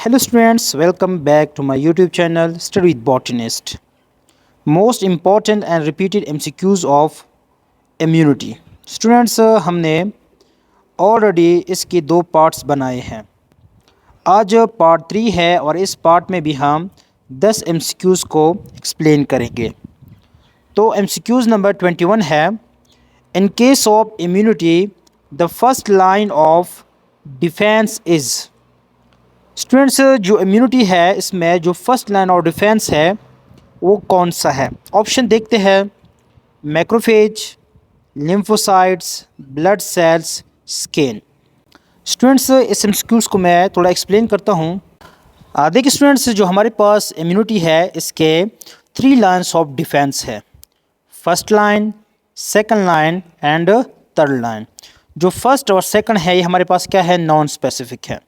Hello students, welcome back to my YouTube channel Study with Botanist. Most important and repeated MCQs of immunity. Students हमने already इसके दो parts बनाए हैं। आज part 3 है और इस पार्ट में भी हम 10 MCQs को एक्सप्लेन करेंगे। तो MCQs नंबर 21 है, in case of immunity the first line of defence is. Students जो इम्यूनिटी है इसमें जो फर्स्ट लाइन ऑफ डिफेंस है वो कौन सा है? ऑप्शन देखते हैं, macrophage, lymphocytes, blood cells, skin. Students इस एमसीक्यूज़ को मैं थोड़ा एक्सप्लेन करता हूँ। देखिए स्टूडेंट्स, जो हमारे पास इम्यूनिटी है इसके 3 लाइन्स ऑफ डिफेंस है, first line, second line and third line. जो फर्स्ट और सेकंड है ये हमारे पास क्या है, नॉन स्पेसिफिक है।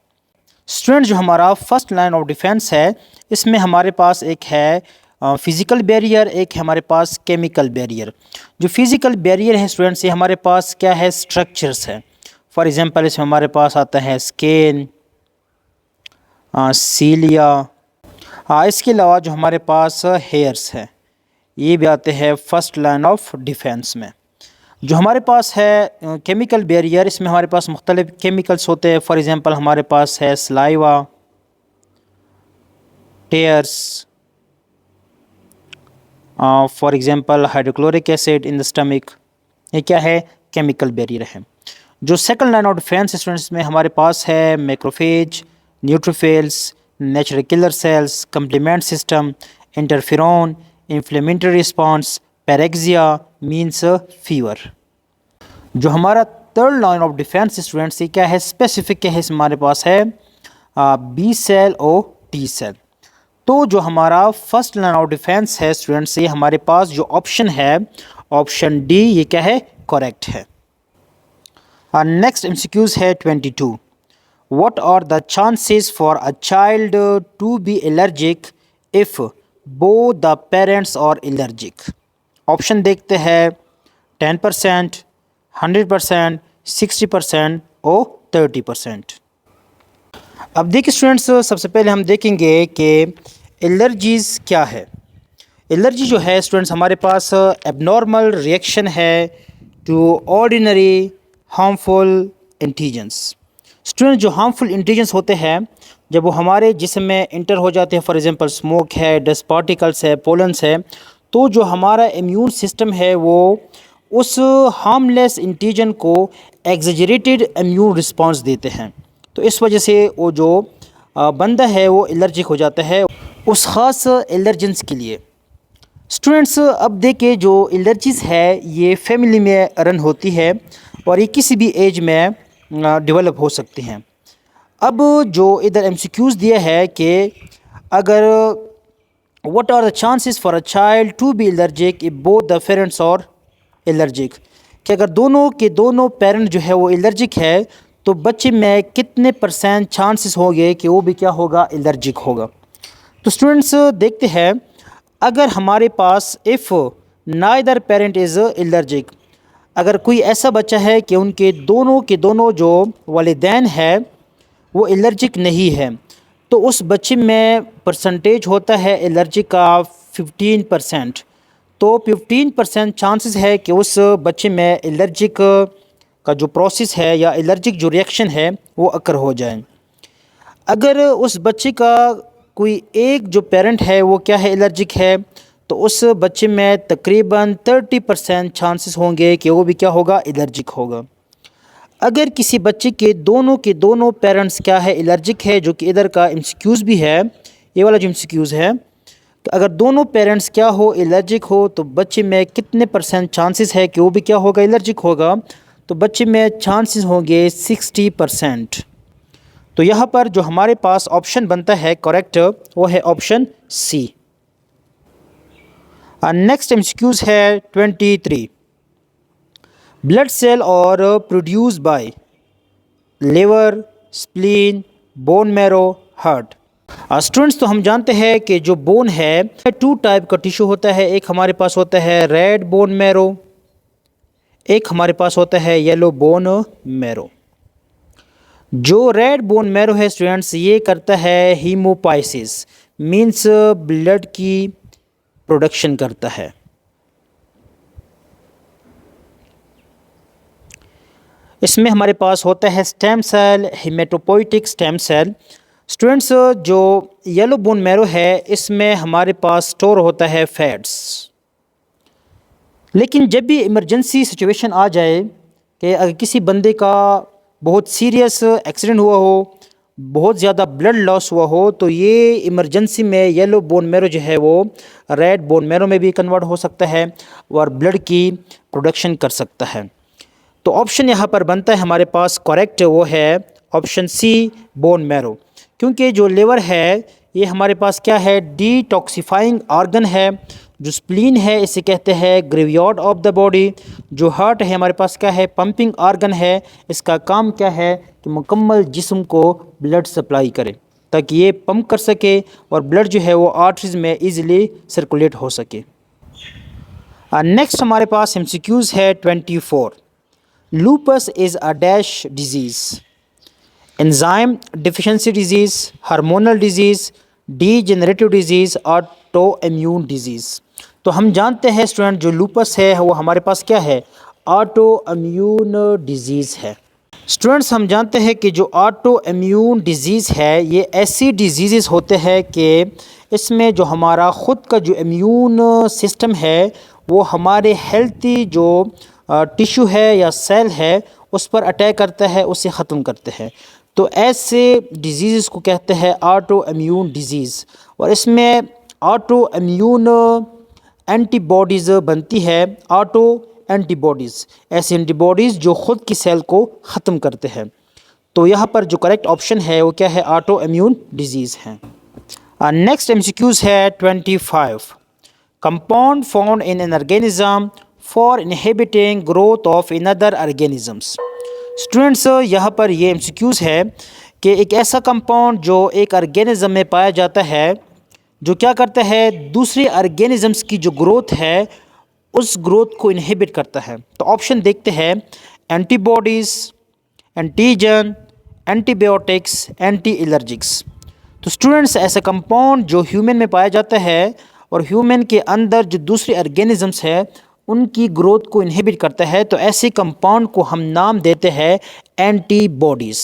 स्टूडेंट जो हमारा फर्स्ट लाइन ऑफ डिफेंस है इसमें हमारे पास एक है फिज़िकल बैरियर, एक है हमारे पास केमिकल बैरियर। जो फिज़िकल बैरियर है स्टूडेंट्स ये हमारे पास क्या है, स्ट्रक्चर्स है। फॉर एग्जांपल इसमें हमारे पास आता है स्किन, सीलिया, इसके अलावा जो हमारे पास हेयर्स है ये भी आते हैं फर्स्ट लाइन ऑफ डिफेंस में। जो हमारे पास है केमिकल बैरियर, इसमें हमारे पास मुख्तलिफ केमिकल्स होते हैं। फॉर एग्ज़ाम्पल हमारे पास है saliva, tears, for example hydrochloric acid in the stomach, ये क्या है, केमिकल बैरियर है। जो second line of defence students में हमारे पास है macrophage, neutrophils, natural killer sales, complement system, interferon, inflammatory response, pyrexia means fever. जो हमारा third line of defence students ये क्या है, स्पेसिफिक है, हमारे पास है बी सेल और टी सेल। तो जो हमारा फर्स्ट लाइन ऑफ डिफेंस है स्टूडेंट्स ये हमारे पास जो ऑप्शन है, ऑप्शन डी, ये क्या है, करेक्ट है। नेक्स्ट एमसीक्यूज है 22, what are the chances for a child to be allergic if both the parents are allergic? Option देखते हैं, 10%, 100%, 60% और 30%। अब देखिए स्टूडेंट्स, सबसे पहले हम देखेंगे कि एलर्जीज़ क्या है। एलर्जी जो है स्टूडेंट्स हमारे पास एबनॉर्मल रिएक्शन है to ordinary harmful antigens. Student जो हार्मफुल एंटीजेंस होते हैं जब वो हमारे जिस्म में इंटर हो जाते हैं, फॉर एग्जांपल स्मोक है, डस्ट पार्टिकल्स है, पोलन्स है, तो जो हमारा इम्यून सिस्टम है वो उस हार्मलेस एंटीजन को एग्जेजरेटेड इम्यून रिस्पांस देते हैं। तो इस वजह से वो जो बंदा है वो एलर्जिक हो जाता है उस ख़ास एलर्जेंस के लिए। स्टूडेंट्स अब देखें, जो एलर्जीज़ है ये फैमिली में रन होती है और ये किसी भी एज में डेवलप हो सकती हैं। अब जो इधर एमसीक्यूज़ दिया है कि अगर what are the chances for a child to be allergic if both the parents are allergic, कि अगर दोनों के दोनों पेरेंट जो है वो एलर्जिक है तो बच्चे में कितने % चांसेस होंगे कि वो भी क्या होगा, एलर्जिक होगा। तो स्टूडेंट्स देखते हैं, अगर हमारे पास if neither parent is allergic, अगर कोई ऐसा बच्चा है कि उनके दोनों के दोनों जो वालिदैन है वो एलर्जिक नहीं है, तो उस बच्चे में परसेंटेज होता है एलर्जी का 15%। तो 15% चांसेस है कि उस बच्चे में एलर्जिक का जो प्रोसेस है या एलर्जिक जो रिएक्शन है वो अकर हो जाए। अगर उस बच्चे का कोई एक जो पेरेंट है वो क्या है, एलर्जिक है, तो उस बच्चे में तकरीबन 30% चांसेस होंगे कि वो भी क्या होगा, एलर्जिक होगा। अगर किसी बच्चे के दोनों पेरेंट्स क्या है, एलर्जिक है, जो कि इधर का एमसीक्यूज़ भी है, ये वाला जो एमसीक्यूज़ है, तो अगर दोनों पेरेंट्स क्या हो, एलर्जिक हो, तो बच्चे में कितने % चांसेस है कि वो भी क्या होगा, एलर्जिक होगा? तो बच्चे में चांसेस होंगे 60%। तो यहाँ पर जो हमारे पास ऑप्शन बनता है करेक्ट वो है ऑप्शन सी। नेक्स्ट एमसीक्यूज़ है 23, ब्लड सेल और produce by liver, spleen, bone marrow, heart. Students तो हम जानते हैं कि जो बोन है 2 टाइप का टिश्यू होता है, एक हमारे पास होता है रेड बोन मैरो, एक हमारे पास होता है येलो बोन मैरो। जो रेड बोन मैरो है स्टूडेंट्स, ये करता है हीमोपाइसिस, मीन्स ब्लड की प्रोडक्शन करता है। इसमें हमारे पास होता है stem cell, haematopoietic stem cell. Students, जो येलो बोन मैरो है इसमें हमारे पास स्टोर होता है फैट्स। लेकिन जब भी इमरजेंसी सिचुएशन आ जाए कि अगर किसी बंदे का बहुत सीरियस एक्सीडेंट हुआ हो, बहुत ज़्यादा ब्लड लॉस हुआ हो, तो ये इमरजेंसी में येलो बोन मैरो जो है वो रेड बोन मैरो में भी कन्वर्ट हो सकता है और ब्लड की प्रोडक्शन कर सकता है। तो ऑप्शन यहाँ पर बनता है हमारे पास करेक्ट, वो है ऑप्शन सी, बोन मैरो। क्योंकि जो लिवर है ये हमारे पास क्या है, डिटॉक्सिफाइंग ऑर्गन है। जो स्प्लीन है इसे कहते हैं ग्रेवयार्ड ऑफ द बॉडी। जो हार्ट है हमारे पास क्या है, पंपिंग ऑर्गन है। इसका काम क्या है कि मुकम्मल जिस्म को ब्लड सप्लाई करे ताकि ये पंप कर सके और ब्लड जो है वो आर्टरीज में ईजिली सर्कुलेट हो सके। नेक्स्ट हमारे पास एमसीक्यूज़ है 24। Lupus is a dash disease, enzyme deficiency disease, hormonal disease, degenerative disease, autoimmune disease. तो हम जानते हैं स्टूडेंट जो लूपस है वो हमारे पास क्या है, ऑटो इम्यून डिजीज़ है। स्टूडेंट्स, हम जानते हैं कि जो ऑटो इम्यून डिजीज़ है ये ऐसी डिजीज़ होते हैं कि इसमें जो हमारा ख़ुद का जो इम्यून सिस्टम है वो हमारे हेल्थी जो टिश्यू है या सेल है उस पर अटैक करता है, उसे ख़त्म करते हैं। तो ऐसे डिजीज़ को कहते हैं ऑटो इम्यून डिजीज़। और इसमें ऑटो इम्यून एंटीबॉडीज़ बनती है, ऑटो एंटीबॉडीज़, ऐसी एंटीबॉडीज़ जो ख़ुद की सेल को ख़त्म करते हैं। तो यहाँ पर जो करेक्ट ऑप्शन है वो क्या है, ऑटो इम्यून डिजीज़ है। नेक्स्ट एमसीक्यूज़ है 25। Compound found in an organism for inhibiting growth of another organisms. Students, यहाँ पर ये एमसीक्यूज़ है कि एक ऐसा कंपाउंड जो एक ऑर्गेनिज्म में पाया जाता है जो क्या करता है, दूसरे ऑर्गेनिजम्स की जो ग्रोथ है उस ग्रोथ को इनहिबिट करता है। तो ऑप्शन देखते हैं, antibodies, antigen, antibiotics, anti allergics. तो स्टूडेंट्स, ऐसा कंपाउंड जो ह्यूमन में पाया जाता है और ह्यूमन के अंदर जो दूसरे ऑर्गेनिजम्स है उनकी ग्रोथ को इनहिबिट करता है, तो ऐसे कंपाउंड को हम नाम देते हैं एंटीबॉडीज़।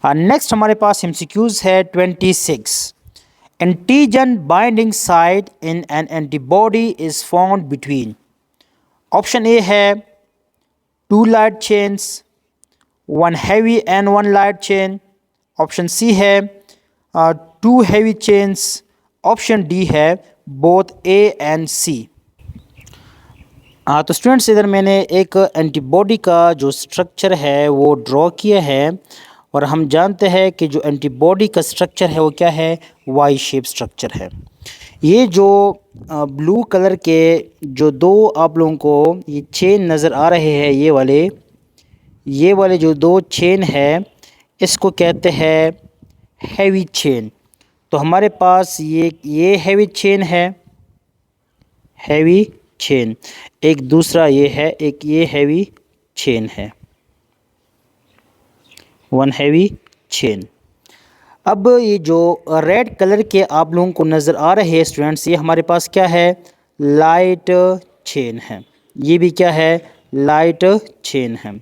नेक्स्ट हमारे पास एमसीक्यूज़ है 26। Antigen binding site in an antibody is found between. Option A है 2 light chains, 1 heavy and 1 light chain. Option C है 2 हैवी चेन्स। ऑप्शन डी है बोथ ए एंड सी। तो स्टूडेंट्स, इधर मैंने एक antibody का जो स्ट्रक्चर है वो ड्रॉ किया है और हम जानते हैं कि जो एंटीबॉडी का स्ट्रक्चर है वो क्या है, वाई शेप स्ट्रक्चर है। ये जो ब्लू कलर के जो दो आप लोगों को ये चेन नज़र आ रहे हैं, ये वाले जो 2 चेन है इसको कहते हैं हैवी चेन। तो हमारे पास ये हैवी चेन है, हैवी चेन। एक दूसरा ये है, एक ये हैवी चेन है, 1 हैवी चेन। अब ये जो रेड कलर के आप लोगों को नज़र आ रहे हैं स्टूडेंट्स, ये हमारे पास क्या है, लाइट चेन है। ये भी क्या है, लाइट चेन है।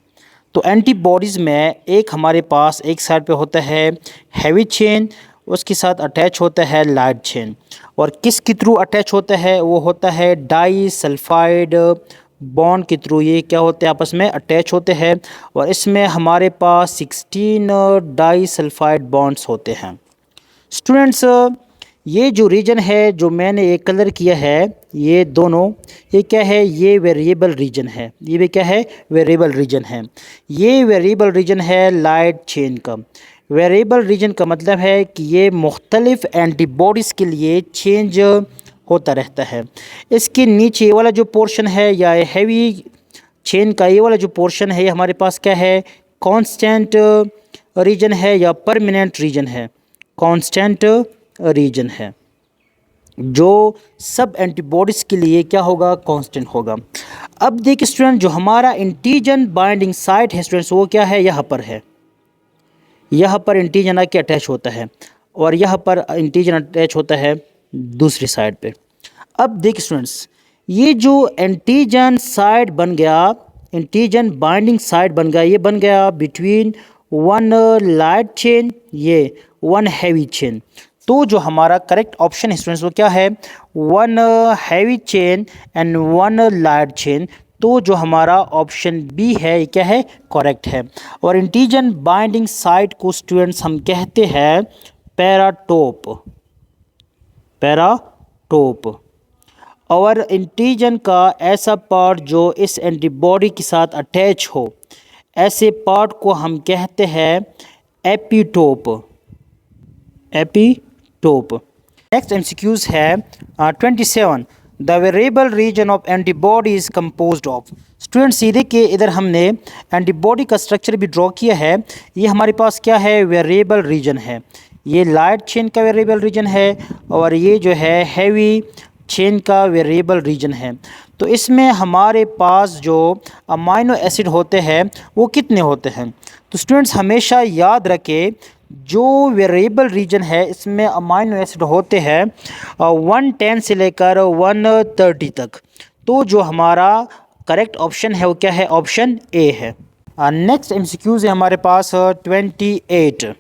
तो एंटीबॉडीज़ में एक हमारे पास एक साइड पे होता है हैवी चेन, उसके साथ अटैच होता है लाइट चेन। और किसके थ्रू अटैच होता है, वो होता है डाई सल्फाइड बॉन्ड के थ्रू। ये क्या होते हैं, आपस में अटैच होते हैं और इसमें हमारे पास 16 डाई सल्फाइड बॉन्ड्स होते हैं। स्टूडेंट्स, ये जो रीजन है जो मैंने ये कलर किया है, ये दोनों, ये क्या है, ये वेरिएबल रीजन है। ये भी क्या है, वेरिएबल रीजन है। ये वेरिएबल रीजन है लाइट चेन का। वेरिएबल रीजन का मतलब है कि ये मुख्तलिफ एंटीबॉडीज़ के लिए चेंज होता रहता है। इसके नीचे वाला जो पोर्शन है या हैवी चेन का ये वाला जो पोर्शन है, ये हमारे पास क्या है, कांस्टेंट रीजन है या परमानेंट रीजन है, कांस्टेंट रीजन है। जो सब एंटीबॉडीज़ के लिए क्या होगा, कांस्टेंट होगा। अब देखिए स्टूडेंट, जो हमारा एंटीजन बाइंडिंग साइट है स्टूडेंट्स, वो क्या है, यहाँ पर है। यहाँ पर एंटीजन आके अटैच होता है और यहाँ पर एंटीजन अटैच होता है दूसरी साइड पे। अब देखिए स्टूडेंट्स, ये जो एंटीजन साइड बन गया, एंटीजन बाइंडिंग साइड बन गया, ये बन गया बिटवीन वन लाइट चेन, ये वन हैवी चेन। तो जो हमारा करेक्ट ऑप्शन है स्टूडेंट्स, वो क्या है, one heavy chain and one light chain. तो जो हमारा ऑप्शन बी है, ये क्या है, करेक्ट है। और एंटीजन बाइंडिंग साइट को स्टूडेंट्स हम कहते हैं पैराटोप, पैराटोप। और एंटीजन का ऐसा पार्ट जो इस एंटीबॉडी के साथ अटैच हो, ऐसे पार्ट को हम कहते हैं एपिटोप, एपिटोप। नेक्स्ट एमसीक्यूज है 27, the variable region of antibody is composed of. Students ये देखिए, इधर हमने एंटीबॉडी का स्ट्रक्चर भी ड्रॉ किया है। ये हमारे पास क्या है, वेरिएबल रीजन है। ये लाइट चेन का वेरिएबल रीजन है और ये जो है हैवी चेन का वेरिएबल रीजन है। तो इसमें हमारे पास जो अमाइनो एसिड होते हैं वो कितने होते हैं। तो स्टूडेंट्स हमेशा याद रखें, जो वेरिएबल रीजन है इसमें अमाइनो एसिड होते हैं 110 से लेकर 130 तक। तो जो हमारा करेक्ट ऑप्शन है वो क्या है, ऑप्शन ए है। नेक्स्ट एमसीक्यूज है हमारे पास 28,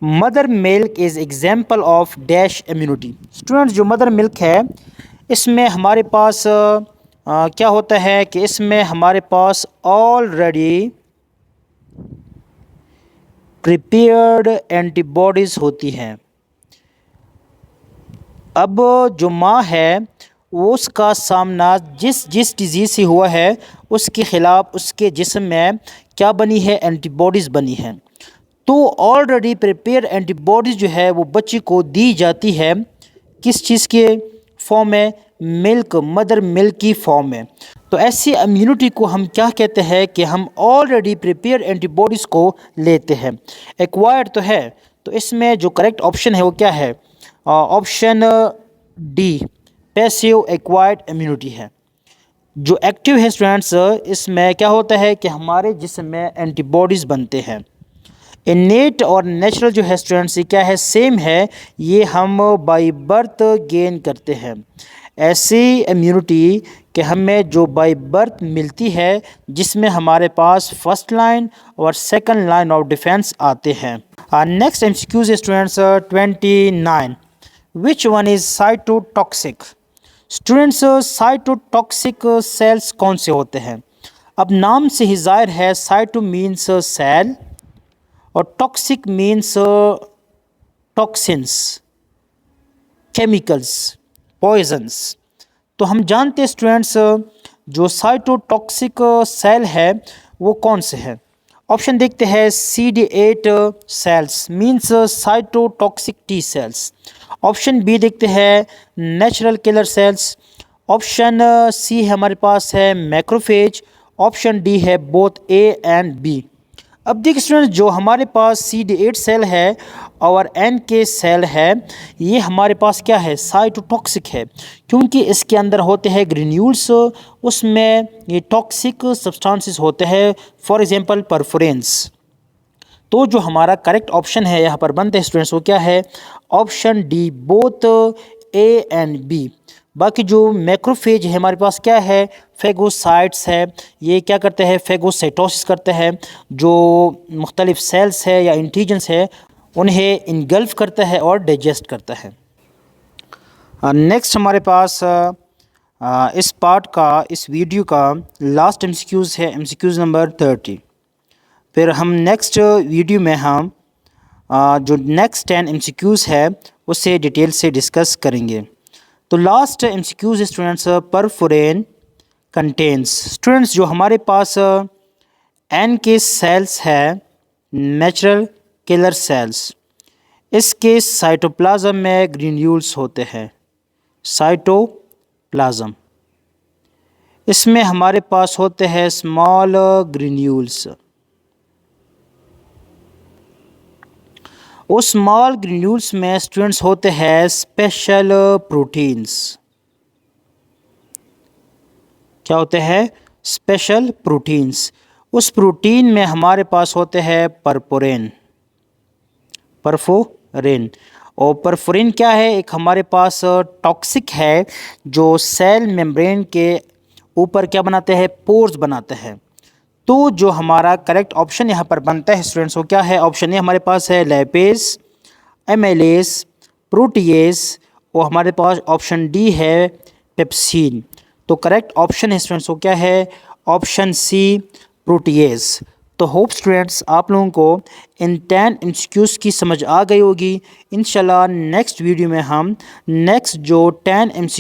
mother milk is example of dash immunity. Students जो मदर मिल्क है, इसमें हमारे पास क्या होता है कि इसमें हमारे पास ऑलरेडी प्रिपेयर्ड एंटीबॉडीज़ होती हैं। अब जो माँ है वो उसका सामना जिस जिस डिज़ीज़ से हुआ है उसके ख़िलाफ़ उसके जिस्म में क्या बनी है, एंटीबॉडीज़ बनी हैं। तो ऑलरेडी प्रिपेयर एंटीबॉडीज़ जो है वो बच्चे को दी जाती है, किस चीज़ के फॉर्म में, मिल्क, मदर मिल्क की फॉर्म में। तो ऐसी इम्यूनिटी को हम क्या कहते हैं कि हम ऑलरेडी प्रिपेयर एंटीबॉडीज़ को लेते हैं। एक्वायर्ड तो है, तो इसमें जो करेक्ट ऑप्शन है वो क्या है, option D, passive acquired immunity है। जो एक्टिव है स्टूडेंट्स, इसमें क्या होता है कि हमारे जिस्म में एंटीबॉडीज़ बनते हैं। इनेट और नेचुरल जो है स्टूडेंट्स, ये क्या है, सेम है, ये हम बाय बर्थ गेन करते हैं। ऐसी इम्यूनिटी कि हमें जो बाय बर्थ मिलती है, जिसमें हमारे पास फर्स्ट लाइन और सेकंड लाइन ऑफ डिफेंस आते हैं। Next MCQs students 29, which one is cytotoxic. Students cytotoxic cells कौन से होते हैं। अब नाम से ही जाहिर है, साइटो मीन्स सेल और toxic means toxins, chemicals, poisons. तो हम जानते हैं स्टूडेंट्स, जो साइटोटॉक्सिक सेल है वो कौन से है। ऑप्शन देखते हैं, CD8 cells means cytotoxic T cells. Option B देखते हैं, natural killer cells. Option C है हमारे पास है मैक्रोफेज। ऑप्शन डी है बोथ ए एंड बी। अब देखिए स्टूडेंट्स, जो हमारे पास CD8 सेल है और NK सेल है, ये हमारे पास क्या है, साइटोटॉक्सिक है, क्योंकि इसके अंदर होते हैं ग्रेन्यूल्स, उसमें ये टॉक्सिक सब्सटेंसेस होते हैं, फॉर एग्जांपल परफोरेंस। तो जो हमारा करेक्ट ऑप्शन है यहाँ पर बनते हैं स्टूडेंट्स, वो क्या है, option D, both A and B. बाकी जो मैक्रोफेज है हमारे पास क्या है, फेगोसाइट्स है, ये क्या करते हैं, फेगोसाइटोसिस करते हैं, जो मुख्तलिफ सेल्स है या इंटीजेंस है उन्हें इनगल्फ करता है और डाइजेस्ट करता है। नेक्स्ट हमारे पास इस पार्ट का, इस वीडियो का लास्ट एमसीक्यूज़ है, एमसीक्यूज़ नंबर 30। फिर हम नेक्स्ट वीडियो में हम जो नेक्स्ट 10 एमसीक्यूज़ है उससे डिटेल से डिस्कस करेंगे। तो last MCQs students, perforin contains. Students जो हमारे पास NK सेल्स है, नेचुरल किलर सेल्स, इसके साइटोप्लाज्म में ग्रेन्यूल्स होते हैं, साइटोप्लाज्म। इसमें हमारे पास होते हैं स्मॉल ग्रेन्यूल्स उस स्मॉल ग्रेन्यूल्स में स्टूडेंट्स होते हैं स्पेशल प्रोटीन्स। क्या होते हैं? Special proteins. उस प्रोटीन में हमारे पास होते हैं परफोरिन। और परफोरिन क्या है? एक हमारे पास टॉक्सिक है जो सेल मेम्ब्रेन के ऊपर क्या बनाते हैं? पोर्स बनाते हैं। तो जो हमारा करेक्ट ऑप्शन यहाँ पर बनता है स्टूडेंट्स, वो क्या है? ऑप्शन ए हमारे पास है लैपेज, एमेलेस, प्रोटीएस, और हमारे पास ऑप्शन डी है पेप्सिन। तो करेक्ट ऑप्शन है स्टूडेंट्स वो क्या है? Option C, protease. तो होप स्टूडेंट्स आप लोगों को इन 10 एमसीक्यूज़ की समझ आ गई होगी। इंशाल्लाह नेक्स्ट वीडियो में हम नेक्स्ट जो 10 एमसीक्यू